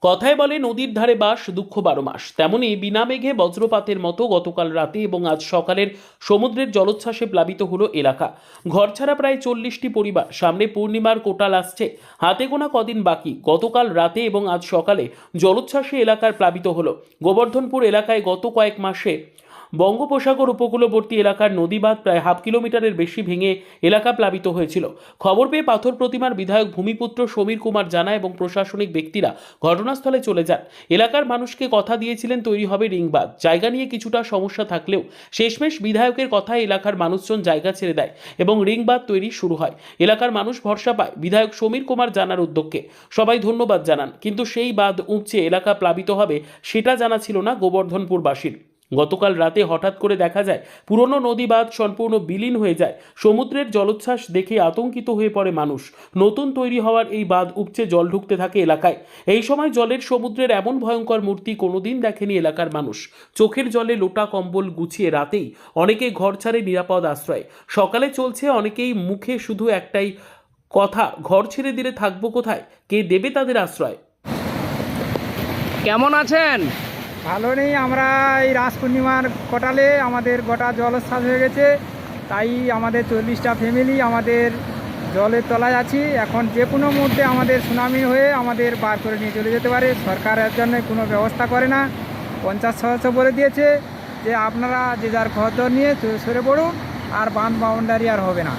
কথায় বলে নদীর ধারে বাস দুঃখ 12 মাস, তেমনি বিনা মেঘে বজ্রপাতের মতো গতকাল রাতে এবং আজ সকালের সমুদ্রের জলোচ্ছ্বাসে প্লাবিত হলো এলাকা। ঘরছাড়া প্রায় 40টি পরিবার। সামনে পূর্ণিমার কোটাল আসছে, হাতে গোনা কদিন বাকি। গতকাল রাতে এবং আজ সকালে জলোচ্ছ্বাসে এলাকার প্লাবিত হলো। গোবর্ধনপুর এলাকায় গত কয়েক মাসে বঙ্গোপসাগর উপকূলবর্তী এলাকার নদীবাঁধ প্রায় হাফ কিলোমিটারের বেশি ভেঙে এলাকা প্লাবিত হয়েছিল। খবর পেয়ে পাথর প্রতিমার বিধায়ক ভূমিপুত্র সমীর কুমার জানা এবং প্রশাসনিক ব্যক্তিরা ঘটনাস্থলে চলে যান। এলাকার মানুষকে কথা দিয়েছিলেন তৈরি হবে রিংবাঁধ। জায়গা নিয়ে কিছুটা সমস্যা থাকলেও শেষমেশ বিধায়কের কথায় এলাকার মানুষজন জায়গা ছেড়ে দেয় এবং রিংবাঁধ তৈরি শুরু হয়। এলাকার মানুষ ভরসা পায় বিধায়ক সমীর কুমার জানার উদ্যোগকে। সবাই ধন্যবাদ জানান, কিন্তু সেই বাঁধ উপচে এলাকা প্লাবিত হবে সেটা জানা ছিল না গোবর্ধনপুরবাসীর। গতকাল রাতে হঠাৎ করে দেখা যায় পুরনো নদী বাঁধ সম্পূর্ণ বিলীন হয়ে যায়। সমুদ্রের জলোচ্ছ্বাস দেখে আতঙ্কিত হয়ে পড়ে মানুষ। নতুন তৈরি হওয়ার এই বাঁধ উপচে জল ঢুকতে থাকে এলাকায়। এই সময় জলের সমুদ্রের এমন ভয়ঙ্কর মূর্তি কোনোদিন দেখেনি এলাকার মানুষ। চোখের জলে লোটা কম্বল গুছিয়ে রাতেই অনেকে ঘর ছাড়ে নিরাপদ আশ্রয়। সকালে চলছে অনেকেই মুখে শুধু একটাই কথা, ঘর ছেড়ে দিলে থাকবো কোথায়, কে দেবে তাদের আশ্রয়। কেমন আছেন? ভালো নেই। আমরা এই রাস পূর্ণিমার কোটালে আমাদের গোটা জলোচ্ছ্বাস হয়ে গেছে, তাই আমাদের 40টা ফ্যামিলি আমাদের জলের তলায় আছি। এখন যে কোনো মুহূর্তে আমাদের সুনামি হয়ে আমাদের বার করে নিয়ে চলে যেতে পারে। সরকার এর জন্য কোনো ব্যবস্থা করে না। পঞ্চায়েত সদস্য বলে দিয়েছে যে আপনারা যে যার ঘরদর নিয়ে সরে পড়ুন, আর বাঁধ বাউন্ডারি আর হবে না।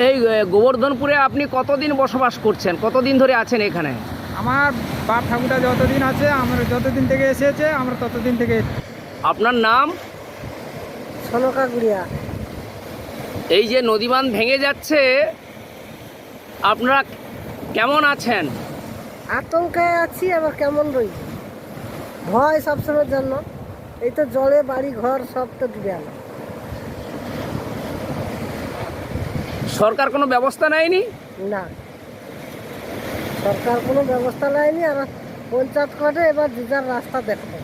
এই গোবর্ধনপুরে আপনি কতদিন বসবাস করছেন? কতদিন ধরে আছেন এখানে? আমার বাপ ঠাকুরটা যতদিন আছে, আমরা যতদিন থেকে এসেছে, আমরা ততদিন থেকে। আপনার নাম? সনকা গুড়িয়া। এই যে নদীবাঁধ ভেঙে যাচ্ছে, আপনারা কেমন আছেন? আতঙ্কে আছি, আবার কেমন রই, ভয় সবসময়ের জন্য। এই তো জলে বাড়ি ঘর সব তো ডুবে গেল। সরকার কোনো ব্যবস্থা নেয়নি? না, সরকার কোনো ব্যবস্থা নেয়নি। আর পঞ্চায়েত করে এবার যে যার রাস্তা দেখবে।